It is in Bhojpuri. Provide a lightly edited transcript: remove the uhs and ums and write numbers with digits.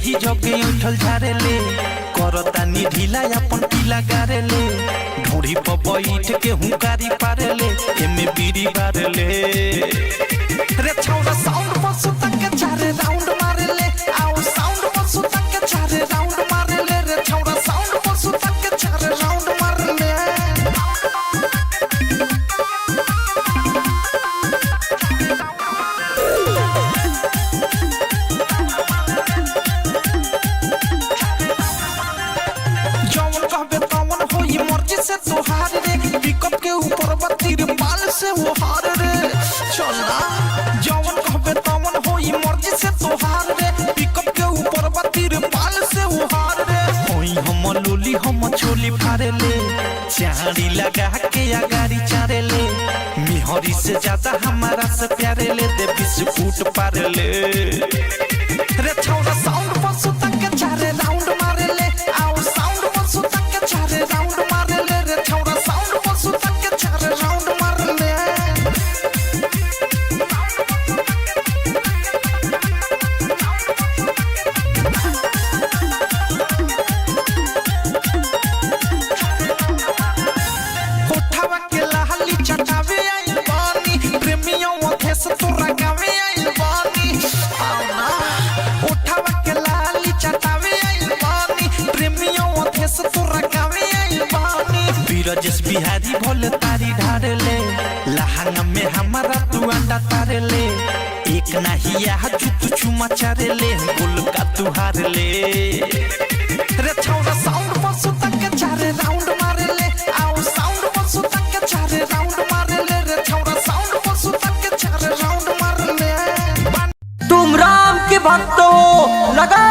एही जगे उठल झारे ले करतानी ढीला अपन पीला गारे ले ढोड़ी पर बैठ के हुंकारी पारे ले एमे बीड़ी बारे ले रे छौरा साउंड पर सुता के चारे राउंड मारे ले आओ साउंड पर सुता के चारे राउंड मारे ले रे छौरा साउंड पर सुता के चारे राउंड मारे ले से तोहार रे पिकअप के ऊपर बत्तीर बाल से वो हार रे चलना जवन कहबे तवन होई मर्जी से तोहार रे पिकअप के ऊपर बत्तीर बाल से वो हार रे होई हम लूली हम छोली फारे ले चाड़ी लगा के अगाड़ी चारे ले मिहरी से ज्यादा हमारा से प्यारे ले दे बिस्कुट पारे ले रे छौरा साउंड पर सुता के चारे राउंड मारे ले आओ साउंड पर सुता के चारे राउंड मारे ले रे छौरा साउंड पर सुता के चारे राउंड मारे ले कोठावा के लाली चटावे आइल बानी प्रेमियों ओथे से तोरा गावे आइल बानी कोठावा के लाली चटावे आइल बानी प्रेमियों ओथे से तोरा गावे आइल बानी बीरजस बिहारी भोले तारी ढारे ले लहंगा में हमारा तू अंडा तारे ले एक नहिया जुत चुमा चारे ले गुल का तू हार ले रे छौरा साउंड पर सुता के चारे राउंड मारे ले आओ साउंड पर सुता के चारे राउंड मारे ले रे छौरा साउंड पर सुता के चारे राउंड मारे ले तुम राम के भक्त हो लगा